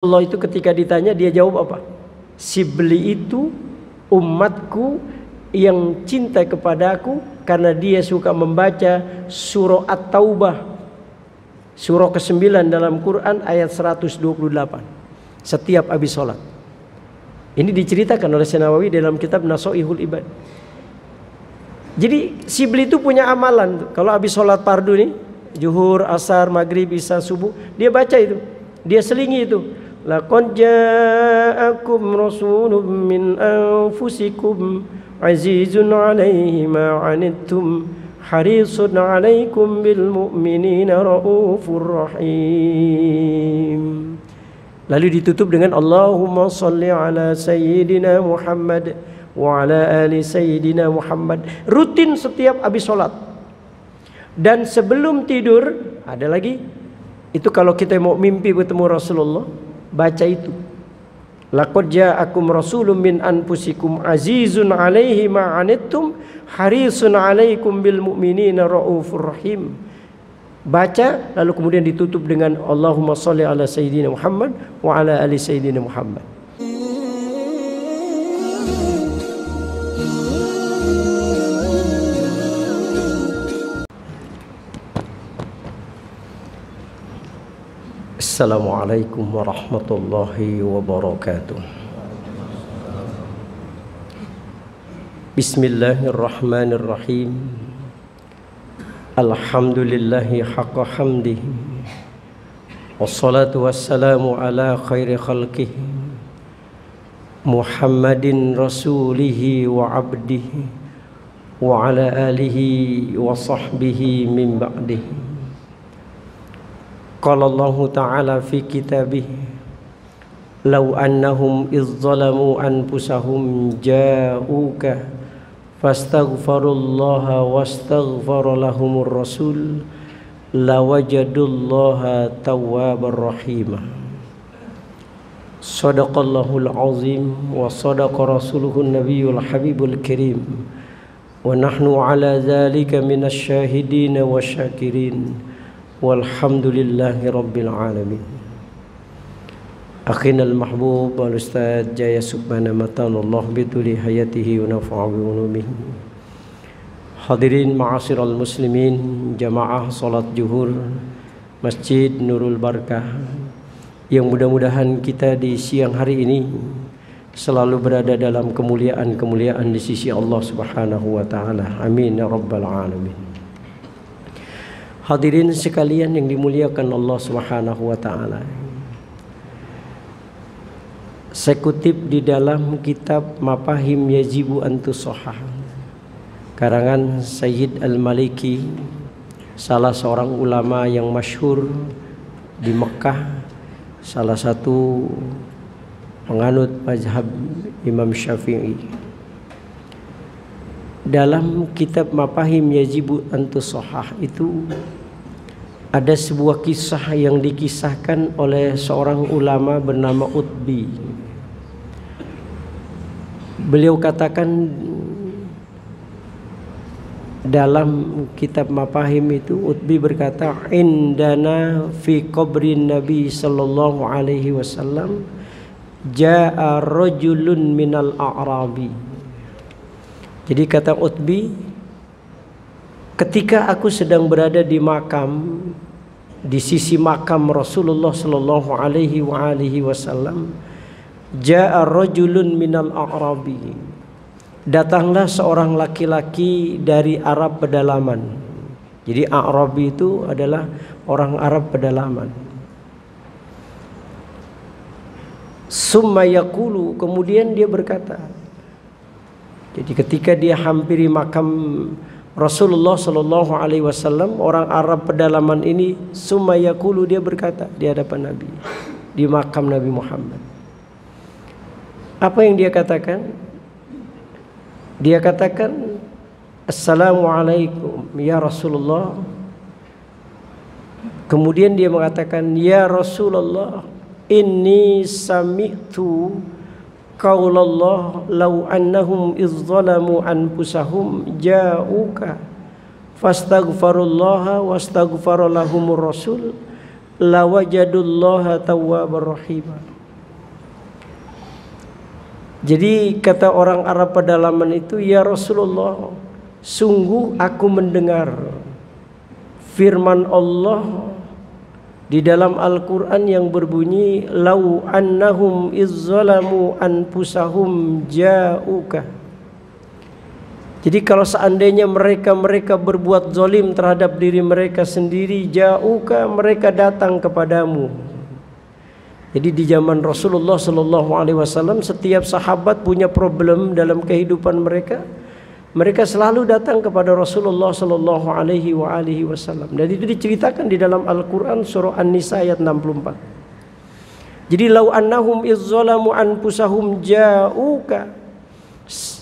Allah itu ketika ditanya dia jawab apa? Sibli itu umatku yang cinta kepadaku karena dia suka membaca surah At-Taubah, surah ke-9 dalam Quran ayat 128 setiap habis sholat. Ini diceritakan oleh Nawawi dalam kitab Nasoihul Ibad. Jadi Sibli itu punya amalan tuh. Kalau habis sholat fardu nih, zuhur, asar, maghrib, isya, subuh, dia baca itu, dia selingi itu. Laqad ja'akum rasulun min anfusikum azizun 'alaihi ma 'anittum harisun 'alaikum bil mu'minina raufur rahim. Lalu ditutup dengan Allahumma shalli ala sayyidina Muhammad wa ala ali sayyidina Muhammad. Rutin setiap habis sholat. Dan sebelum tidur ada lagi. Itu kalau kita mau mimpi bertemu Rasulullah, baca itu. Laqad ja'akum rasulun min anfusikum azizun 'alaihi ma 'anittum harisun 'alaikum bil mu'minina raufur rahim. Baca lalu kemudian ditutup dengan Allahumma shalli ala sayyidina Muhammad wa ala ali sayyidina Muhammad. Assalamualaikum warahmatullahi wabarakatuh. Bismillahirrahmanirrahim. Alhamdulillahi haqqa hamdihi. Wassalatu wassalamu ala khairi khalqihi Muhammadin rasulihi wa abdihi wa ala alihi wa sahbihi min ba'dihi. Qala Allah Ta'ala fi kitabih law annahum idh zalamu anfusahum ja'uka fastaghfarullaha wastaghfara lahumur rasul lawajadullaha tawwabar rahima. Sadaqallahul azim wa sadaqa rasuluhun nabiyul habibul karim wa nahnu ala dhalika minasy syahidin wa syakirin walhamdulillahi rabbil alamin. Akhina al-mahbub wal ustadz Jaya Subhana matanallah bituli hayatihi wa nafa'a bi ulumihi. Hadirin ma'asyiral muslimin, jamaah salat zuhur Masjid Nurul Barakah, yang mudah-mudahan kita di siang hari ini selalu berada dalam kemuliaan-kemuliaan di sisi Allah Subhanahu wa taala. Amin ya rabbal alamin. Hadirin sekalian yang dimuliakan Allah Subhanahu wa taala. Saya kutip di dalam kitab Mafahim Yajibu an Tusahhah, karangan Sayyid Al-Maliki, salah seorang ulama yang masyhur di Mekah, salah satu penganut mazhab Imam Syafi'i. Dalam kitab Mafahim Yajibu an Tusahhah itu ada sebuah kisah yang dikisahkan oleh seorang ulama bernama Utbi. Beliau katakan dalam kitab Mafahim itu, Utbi berkata, indana fi qabrin Nabi sallallahu alaihi wasallam jaa rajulun minal a'rabi. Jadi kata Utbi, ketika aku sedang berada di makam, di sisi makam Rasulullah sallallahu alaihi wasallam, jaa rajulun minal a'rabi. Datanglah seorang laki-laki dari Arab pedalaman. Jadi A'rabi itu adalah orang Arab pedalaman. Summa yaqulu, kemudian dia berkata. Jadi ketika dia hampiri makam Rasulullah sallallahu alaihi wasallam, orang Arab pedalaman ini, summa yaqulu, dia berkata di hadapan Nabi, di makam Nabi Muhammad. Apa yang dia katakan? Dia katakan, Assalamualaikum ya Rasulullah. Kemudian dia mengatakan, ya Rasulullah, inni sami'tu qaulallah law annahum idh zalamu anfusahum ja'uka fastaghfarullaha wastaghfara lahumur rasul lawajadullaha tawwabar rahima. Jadi kata orang Arab pedalaman itu, ya Rasulullah, sungguh aku mendengar firman Allah di dalam Al-Quran yang berbunyi, lau annahum izzalamu anfusahum ja'uka. Jadi kalau seandainya mereka berbuat zalim terhadap diri mereka sendiri, ja'uka, mereka datang kepadamu. Jadi di zaman Rasulullah Sallallahu Alaihi Wasallam, setiap sahabat punya problem dalam kehidupan mereka. Mereka selalu datang kepada Rasulullah Sallallahu Alaihi Wasallam. Dan itu diceritakan di dalam Al-Quran surah An-Nisa ayat 64. Jadi lau annahum izzalamu anfusahum ja'uka.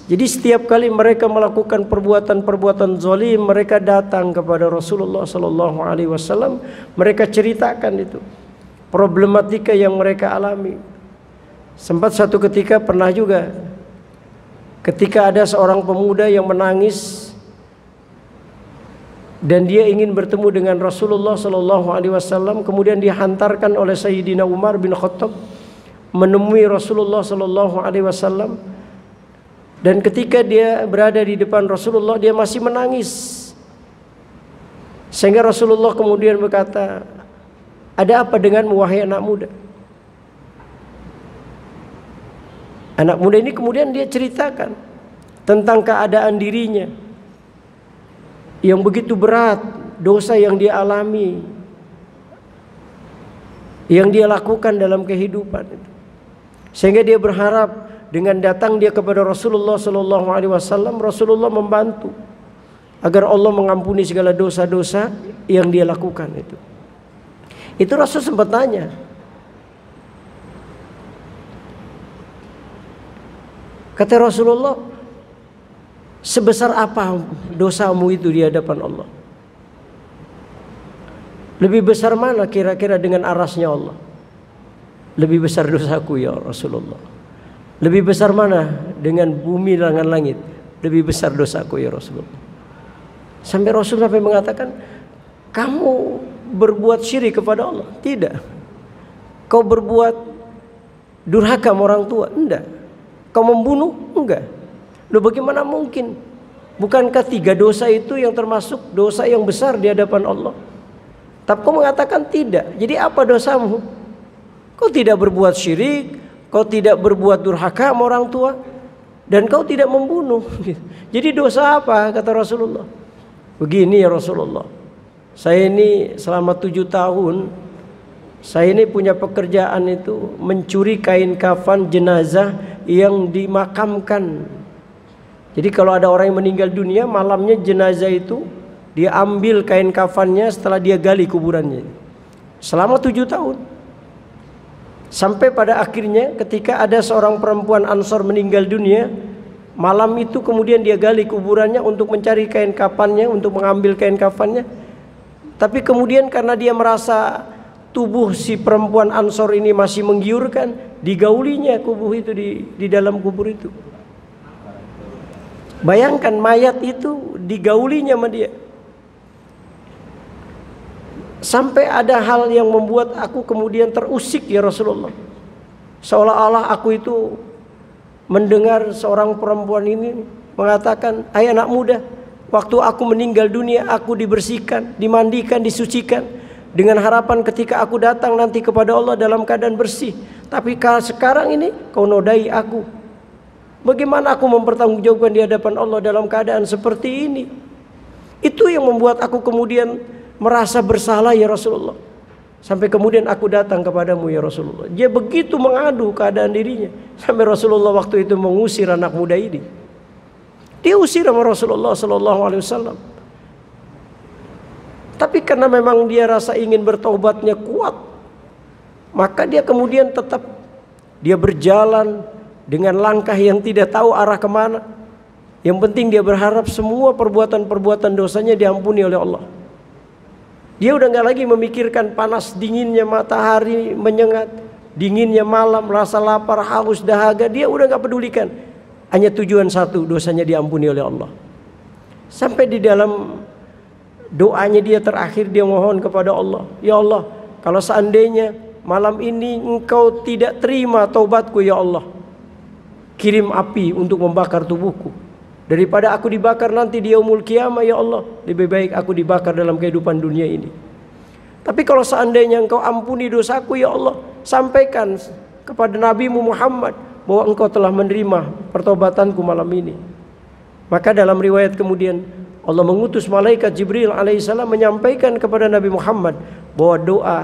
Jadi setiap kali mereka melakukan perbuatan-perbuatan zalim, mereka datang kepada Rasulullah Sallallahu Alaihi Wasallam. Mereka ceritakan itu problematika yang mereka alami. Sempat satu ketika pernah juga, ketika ada seorang pemuda yang menangis dan dia ingin bertemu dengan Rasulullah Sallallahu Alaihi Wasallam, kemudian dihantarkan oleh Sayyidina Umar bin Khattab menemui Rasulullah Sallallahu Alaihi Wasallam. Dan ketika dia berada di depan Rasulullah, dia masih menangis. Sehingga Rasulullah kemudian berkata, ada apa denganmu wahai anak muda? Anak muda ini kemudian dia ceritakan tentang keadaan dirinya yang begitu berat, dosa yang dia alami, yang dia lakukan dalam kehidupan itu. Sehingga dia berharap dengan datang dia kepada Rasulullah Sallallahu Alaihi Wasallam, Rasulullah membantu agar Allah mengampuni segala dosa-dosa yang dia lakukan itu. Itu Rasul sempat tanya, kata Rasulullah, sebesar apa dosamu itu di hadapan Allah? Lebih besar mana kira-kira dengan arasnya Allah? Lebih besar dosaku ya Rasulullah. Lebih besar mana dengan bumi dengan langit? Lebih besar dosaku ya Rasulullah. Sampai Rasul mengatakan, kamu berbuat syirik kepada Allah? Tidak. Kau berbuat durhaka sama orang tua? Enggak. Kau membunuh? Enggak. Loh bagaimana mungkin? Bukankah 3 dosa itu yang termasuk dosa yang besar di hadapan Allah? Tapi kau mengatakan tidak. Jadi apa dosamu? Kau tidak berbuat syirik, kau tidak berbuat durhaka sama orang tua, dan kau tidak membunuh. Jadi dosa apa? Kata Rasulullah. Begini ya Rasulullah, saya ini selama 7 tahun, saya ini punya pekerjaan itu mencuri kain kafan jenazah yang dimakamkan. Jadi kalau ada orang yang meninggal dunia, malamnya jenazah itu dia ambil kain kafannya setelah dia gali kuburannya. Selama 7 tahun. Sampai pada akhirnya ketika ada seorang perempuan Ansor meninggal dunia, malam itu kemudian dia gali kuburannya untuk mencari kain kafannya, untuk mengambil kain kafannya. Tapi kemudian karena dia merasa tubuh si perempuan Ansor ini masih menggiurkan, digaulinya kubur itu di dalam kubur itu. Bayangkan mayat itu digaulinya sama dia. Sampai ada hal yang membuat aku kemudian terusik ya Rasulullah. Seolah-olah aku itu mendengar seorang perempuan ini mengatakan, hai anak muda, waktu aku meninggal dunia aku dibersihkan, dimandikan, disucikan, dengan harapan ketika aku datang nanti kepada Allah dalam keadaan bersih. Tapi sekarang ini kau nodai aku. Bagaimana aku mempertanggungjawabkan di hadapan Allah dalam keadaan seperti ini? Itu yang membuat aku kemudian merasa bersalah ya Rasulullah. Sampai kemudian aku datang kepadamu ya Rasulullah. Dia begitu mengadu keadaan dirinya, sampai Rasulullah waktu itu mengusir anak muda ini. Dia usir sama Rasulullah Sallallahu Alaihi Wasallam. Tapi karena memang dia rasa ingin bertaubatnya kuat, maka dia kemudian tetap dia berjalan dengan langkah yang tidak tahu arah kemana. Yang penting dia berharap semua perbuatan-perbuatan dosanya diampuni oleh Allah. Dia udah gak lagi memikirkan panas dinginnya matahari menyengat, dinginnya malam, rasa lapar, haus, dahaga. Dia udah gak pedulikan. Hanya tujuan satu, dosanya diampuni oleh Allah. Sampai di dalam doanya dia terakhir, dia mohon kepada Allah, ya Allah, kalau seandainya malam ini engkau tidak terima taubatku ya Allah, kirim api untuk membakar tubuhku. Daripada aku dibakar nanti di yaumul qiyamah, ya Allah, lebih baik aku dibakar dalam kehidupan dunia ini. Tapi kalau seandainya Engkau ampuni dosaku, ya Allah, sampaikan kepada Nabi-Mu Muhammad bahwa Engkau telah menerima pertobatanku malam ini. Maka dalam riwayat kemudian Allah mengutus malaikat Jibril alaihissalam menyampaikan kepada Nabi Muhammad bahwa doa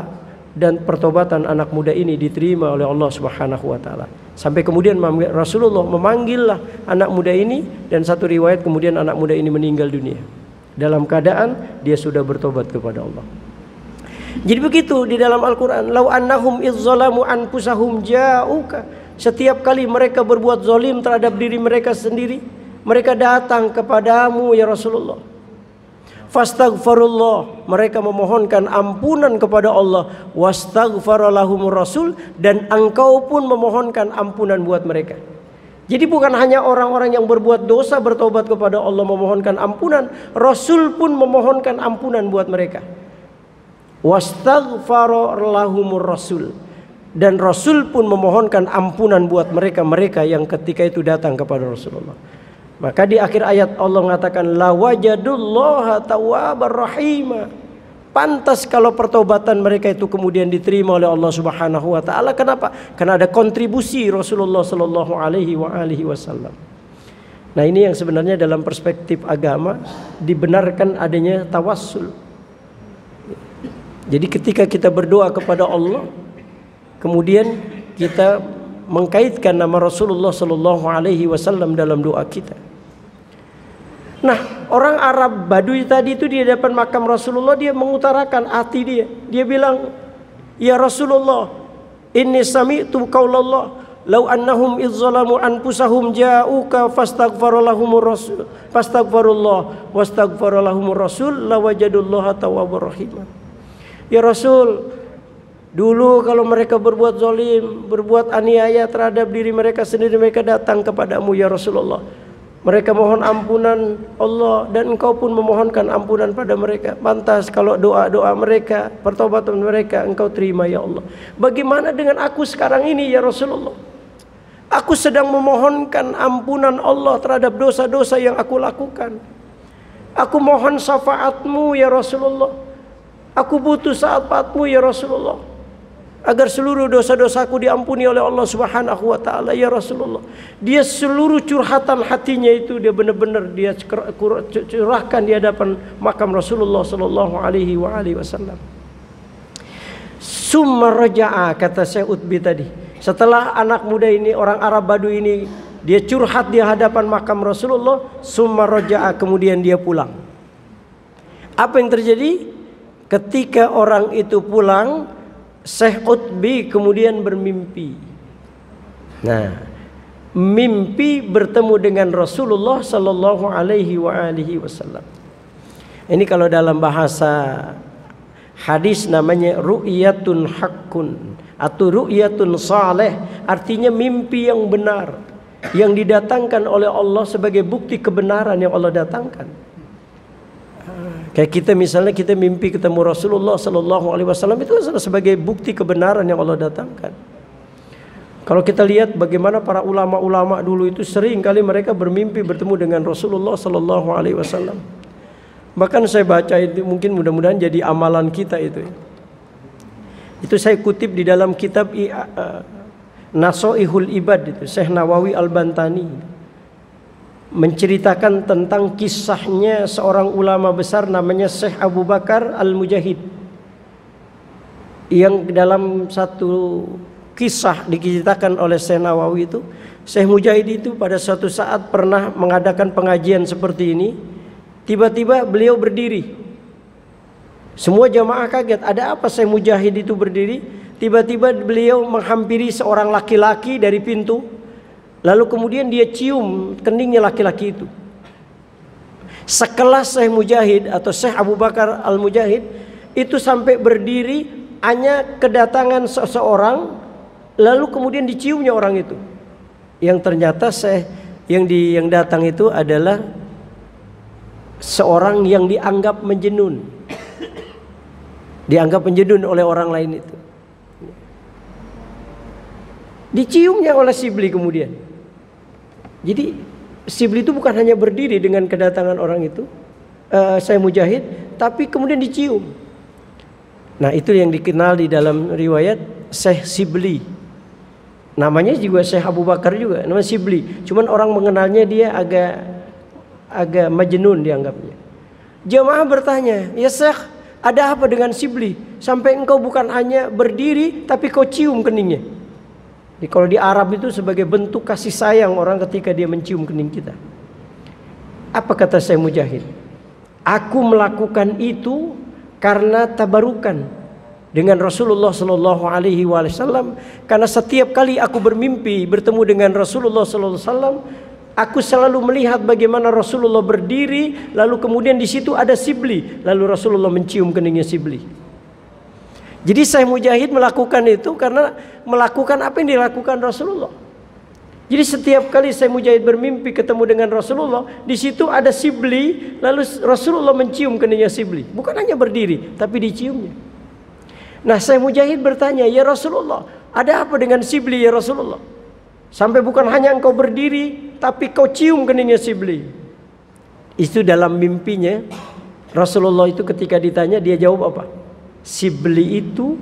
dan pertobatan anak muda ini diterima oleh Allah Subhanahu wa taala. Sampai kemudian Rasulullah memanggillah anak muda ini, dan satu riwayat kemudian anak muda ini meninggal dunia dalam keadaan dia sudah bertobat kepada Allah. Jadi begitu di dalam Al-Quran, lau annahum izzalamu anfusahum ja'uka, setiap kali mereka berbuat zalim terhadap diri mereka sendiri, mereka datang kepadamu ya Rasulullah. Fastaghfirullah, mereka memohonkan ampunan kepada Allah. Wastaghfara lahumur rasul, dan engkau pun memohonkan ampunan buat mereka. Jadi bukan hanya orang-orang yang berbuat dosa bertobat kepada Allah memohonkan ampunan, Rasul pun memohonkan ampunan buat mereka. Wastaghfara lahumur rasul, dan Rasul pun memohonkan ampunan buat mereka yang ketika itu datang kepada Rasulullah. Maka di akhir ayat Allah mengatakan la wajadullaha tawwabar rahima. Pantas kalau pertobatan mereka itu kemudian diterima oleh Allah Subhanahu wa taala. Kenapa? Karena ada kontribusi Rasulullah sallallahu alaihi wasallam. Nah, ini yang sebenarnya dalam perspektif agama dibenarkan adanya tawassul. Jadi ketika kita berdoa kepada Allah, kemudian kita mengkaitkan nama Rasulullah sallallahu alaihi wasallam dalam doa kita. Nah, orang Arab Badui tadi itu di hadapan makam Rasulullah, dia mengutarakan hati dia. Dia bilang, "Ya Rasulullah, inni sami'tu qaulallah, law annahum izzalamu anfusahum ja'uka fastaghfaralahumur rasul, fastaghfarullah wastaghfaralahumur rasul lawajadullaha tawwabur rahim." Ya Rasul, dulu kalau mereka berbuat zalim, berbuat aniaya terhadap diri mereka sendiri, mereka datang kepadamu ya Rasulullah. Mereka mohon ampunan Allah, dan engkau pun memohonkan ampunan pada mereka. Pantas kalau doa-doa mereka, pertobatan mereka engkau terima ya Allah. Bagaimana dengan aku sekarang ini ya Rasulullah? Aku sedang memohonkan ampunan Allah terhadap dosa-dosa yang aku lakukan. Aku mohon syafaatmu ya Rasulullah. Aku butuh syafaatmu ya Rasulullah, agar seluruh dosa-dosaku diampuni oleh Allah Subhanahu wa taala ya Rasulullah. Dia seluruh curhatan hatinya itu dia benar-benar dia curahkan di hadapan makam Rasulullah sallallahu alaihi wasallam. Summa raja'a, kata Syekh Utbi tadi. Setelah anak muda ini, orang Arab Badui ini, dia curhat di hadapan makam Rasulullah, summa raja'a, kemudian dia pulang. Apa yang terjadi? Ketika orang itu pulang, Syekh Utbi kemudian bermimpi. Nah, mimpi bertemu dengan Rasulullah sallallahu alaihi wasallam. Ini kalau dalam bahasa hadis namanya ru'yatun haqqun atau ru'yatun saleh, artinya mimpi yang benar yang didatangkan oleh Allah sebagai bukti kebenaran yang Allah datangkan. Kayak kita misalnya kita mimpi ketemu Rasulullah sallallahu alaihi wasallam, itu sebagai bukti kebenaran yang Allah datangkan. Kalau kita lihat bagaimana para ulama-ulama dulu itu sering kali mereka bermimpi bertemu dengan Rasulullah sallallahu alaihi wasallam. Bahkan saya baca itu, mungkin mudah-mudahan jadi amalan kita itu. Itu saya kutip di dalam kitab Nasoihul Ibad itu, Syekh Nawawi Al-Bantani menceritakan tentang kisahnya seorang ulama besar namanya Syekh Abu Bakar Al-Mujahid, yang dalam satu kisah diceritakan oleh Syekh Nawawi itu, Syekh Mujahid itu pada suatu saat pernah mengadakan pengajian seperti ini. Tiba-tiba beliau berdiri. Semua jamaah kaget, ada apa Syekh Mujahid itu berdiri? Tiba-tiba beliau menghampiri seorang laki-laki dari pintu. Lalu kemudian dia cium keningnya laki-laki itu. Sekelas Syekh Mujahid atau Syekh Abu Bakar Al-Mujahid itu sampai berdiri hanya kedatangan seseorang, lalu kemudian diciumnya orang itu. Yang ternyata Syekh yang datang itu adalah seorang yang dianggap menjenun. Dianggap menjenun oleh orang lain itu. Diciumnya oleh si beli kemudian. Jadi Sibli itu bukan hanya berdiri dengan kedatangan orang itu, Syekh Mujahid, tapi kemudian dicium. Nah itu yang dikenal di dalam riwayat Syekh Sibli. Namanya juga Syekh Abu Bakar juga, namanya Sibli. Cuman orang mengenalnya dia agak majnun dianggapnya. Jamaah bertanya, ya Syekh, ada apa dengan Sibli? Sampai engkau bukan hanya berdiri, tapi kau cium keningnya. Jadi kalau di Arab itu sebagai bentuk kasih sayang orang ketika dia mencium kening kita. Apa kata Syekh Mujahid? Aku melakukan itu karena tabarukan dengan Rasulullah Sallallahu Alaihi Wasallam. Karena setiap kali aku bermimpi bertemu dengan Rasulullah Sallallahu Alaihi Wasallam, aku selalu melihat bagaimana Rasulullah berdiri, lalu kemudian di situ ada Sibli, lalu Rasulullah mencium keningnya Sibli. Jadi Syekh Mujahid melakukan itu karena melakukan apa yang dilakukan Rasulullah. Jadi setiap kali Syekh Mujahid bermimpi ketemu dengan Rasulullah, di situ ada Sibli, lalu Rasulullah mencium keningnya Sibli. Bukan hanya berdiri, tapi diciumnya. Nah Syekh Mujahid bertanya, ya Rasulullah, ada apa dengan Sibli ya Rasulullah? Sampai bukan hanya engkau berdiri, tapi kau cium keningnya Sibli. Itu dalam mimpinya. Rasulullah itu ketika ditanya, dia jawab apa? Sibli itu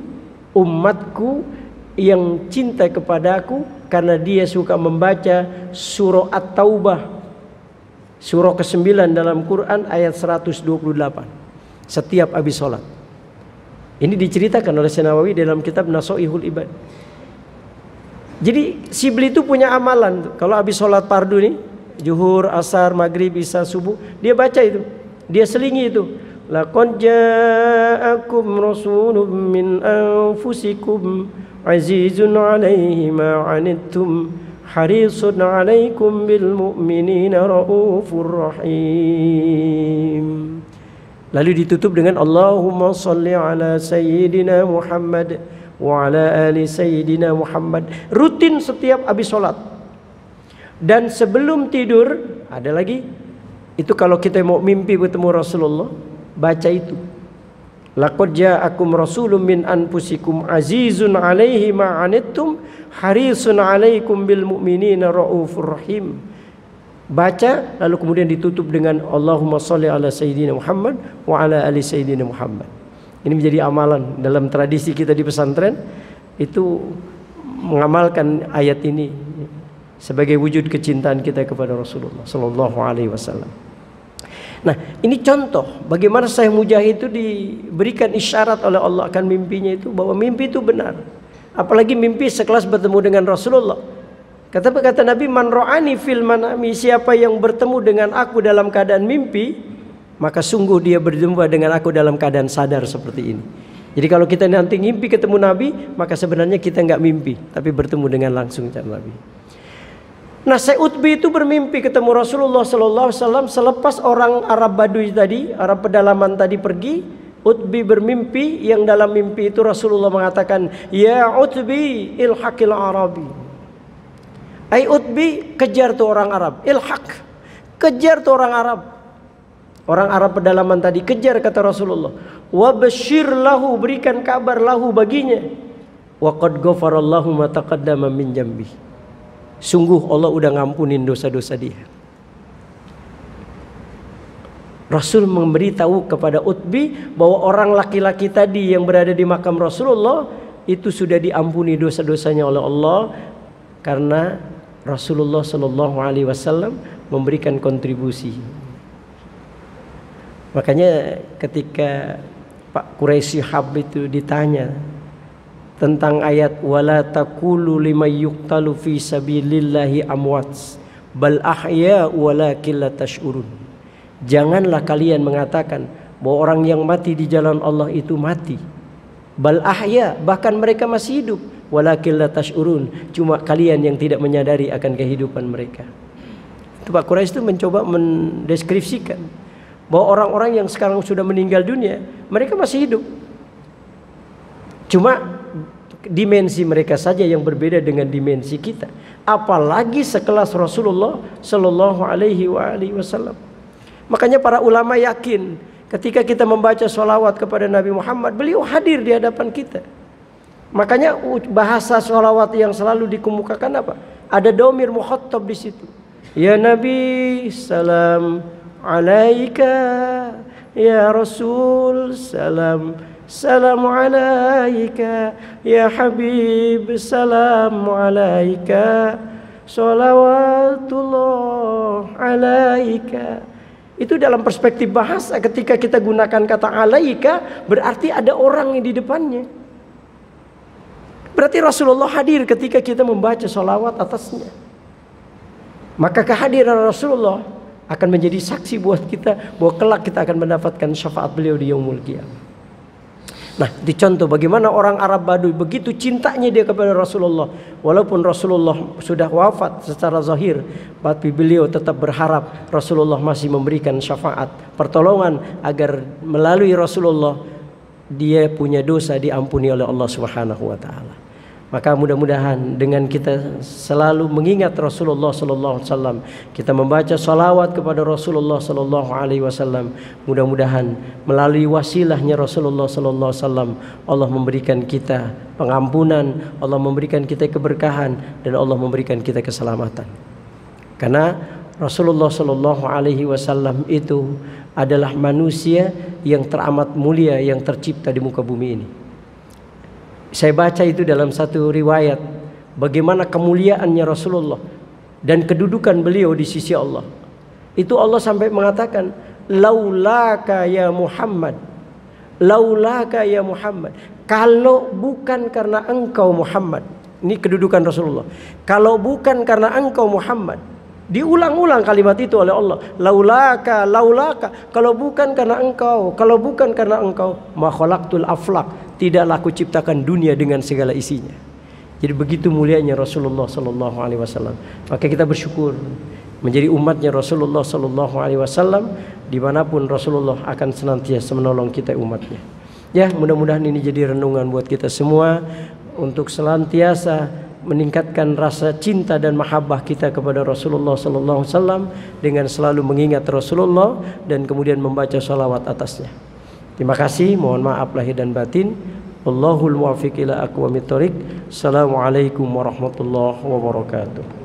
umatku yang cinta kepadaku karena dia suka membaca surah At-Taubah, surah ke-9 dalam Quran ayat 128 setiap habis sholat. Ini diceritakan oleh Syekh Nawawi dalam kitab Nasoihul Ibad. Jadi Sibli itu punya amalan. Kalau habis sholat fardu nih, zuhur, asar, maghrib, isya, subuh, dia baca itu, dia selingi itu. Laqad ja'akum rasulun min anfusikum azizun 'alaihi ma 'anittum harisun 'alaikum bil mu'minina raufur rahim. Lalu ditutup dengan Allahumma salli ala sayyidina Muhammad wa ala ali sayyidina Muhammad. Rutin setiap habis sholat. Dan sebelum tidur ada lagi. Itu kalau kita mau mimpi bertemu Rasulullah, baca itu. Laqad ja'akum rasulun min anfusikum azizun 'alaihi ma 'anittum harisun 'alaikum bil mu'minina raufur rahim. Baca lalu kemudian ditutup dengan Allahumma shalli ala sayyidina Muhammad wa ala ali sayyidina Muhammad. Ini menjadi amalan dalam tradisi kita di pesantren, itu mengamalkan ayat ini sebagai wujud kecintaan kita kepada Rasulullah sallallahu alaihi wasallam. Nah, ini contoh bagaimana Syekh Mujahid itu diberikan isyarat oleh Allah akan mimpinya itu, bahwa mimpi itu benar. Apalagi mimpi sekelas bertemu dengan Rasulullah. Kata Nabi, man ra'ani fil manami, siapa yang bertemu dengan aku dalam keadaan mimpi, maka sungguh dia berjumpa dengan aku dalam keadaan sadar seperti ini. Jadi kalau kita nanti mimpi ketemu Nabi, maka sebenarnya kita nggak mimpi, tapi bertemu dengan langsung dengan Nabi. Nah, Syekh Utbi itu bermimpi ketemu Rasulullah sallallahu alaihi wasallam selepas orang Arab Baduy tadi, Arab pedalaman tadi pergi. Utbi bermimpi, yang dalam mimpi itu Rasulullah mengatakan, "Ya Utbi, ilhaqil Arabi." Ai Utbi, kejar tuh orang Arab. Ilhaq, kejar tuh orang Arab. Orang Arab pedalaman tadi kejar, kata Rasulullah. Wa basyir lahu, berikan kabar lahu baginya. Wa qad ghafarallahu ma taqaddama min jambi. Sungguh Allah udah ngampunin dosa-dosa dia. Rasul memberitahu kepada Utbi bahwa orang laki-laki tadi yang berada di makam Rasulullah itu sudah diampuni dosa-dosanya oleh Allah, karena Rasulullah Shallallahu Alaihi Wasallam memberikan kontribusi. Makanya ketika Pak Quraisy Hab itu ditanya tentang ayat wala taqulu liman yuqtalu fi sabilillahi amwat bal ahya walakin la tash'urun. Janganlah kalian mengatakan bahwa orang yang mati di jalan Allah itu mati. Bal ahya, bahkan mereka masih hidup, walakin la tash'urun, cuma kalian yang tidak menyadari akan kehidupan mereka. Itu Pak Quraisy itu mencoba mendeskripsikan bahwa orang-orang yang sekarang sudah meninggal dunia, mereka masih hidup. Cuma dimensi mereka saja yang berbeda dengan dimensi kita. Apalagi sekelas Rasulullah Sallallahu Alaihi Wasallam. Makanya para ulama yakin ketika kita membaca sholawat kepada Nabi Muhammad, beliau hadir di hadapan kita. Makanya bahasa sholawat yang selalu dikemukakan apa? Ada domir mukhatab di situ. Ya Nabi, salam alaika. Ya Rasul, salam alaika. Ya Habib, salam alaika. Salawatullah alaika. Itu dalam perspektif bahasa, ketika kita gunakan kata alaika, berarti ada orang yang di depannya. Berarti Rasulullah hadir ketika kita membaca salawat atasnya. Maka kehadiran Rasulullah akan menjadi saksi buat kita bahwa kelak kita akan mendapatkan syafaat beliau di yaumul qiyamah. Nah, dicontoh bagaimana orang Arab Baduy begitu cintanya dia kepada Rasulullah. Walaupun Rasulullah sudah wafat secara zahir, tapi beliau tetap berharap Rasulullah masih memberikan syafaat, pertolongan agar melalui Rasulullah dia punya dosa diampuni oleh Allah Subhanahu wa taala. Maka mudah-mudahan dengan kita selalu mengingat Rasulullah sallallahu alaihi wasallam, kita membaca salawat kepada Rasulullah sallallahu alaihi wasallam, mudah-mudahan melalui wasilahnya Rasulullah sallallahu alaihi wasallam Allah memberikan kita pengampunan, Allah memberikan kita keberkahan, dan Allah memberikan kita keselamatan. Karena Rasulullah sallallahu alaihi wasallam itu adalah manusia yang teramat mulia yang tercipta di muka bumi ini. Saya baca itu dalam satu riwayat bagaimana kemuliaannya Rasulullah dan kedudukan beliau di sisi Allah. Itu Allah sampai mengatakan, laulaka ya Muhammad, laulaka ya Muhammad. Kalau bukan karena engkau Muhammad. Ini kedudukan Rasulullah. Kalau bukan karena engkau Muhammad. Diulang-ulang kalimat itu oleh Allah. Laulaka, laulaka. Kalau bukan karena engkau, kalau bukan karena engkau, ma khalaqtul aflaq. Tidaklah aku ciptakan dunia dengan segala isinya. Jadi begitu mulianya Rasulullah sallallahu alaihi wasallam. Maka kita bersyukur menjadi umatnya Rasulullah sallallahu alaihi wasallam, dimanapun Rasulullah akan senantiasa menolong kita umatnya. Ya, mudah-mudahan ini jadi renungan buat kita semua untuk senantiasa meningkatkan rasa cinta dan mahabbah kita kepada Rasulullah sallallahu alaihi wasallam dengan selalu mengingat Rasulullah dan kemudian membaca salawat atasnya. Terima kasih, mohon maaf lahir dan batin. Wallahul muwaffiq ila aqwamit thoriq. Assalamualaikum warahmatullahi wabarakatuh.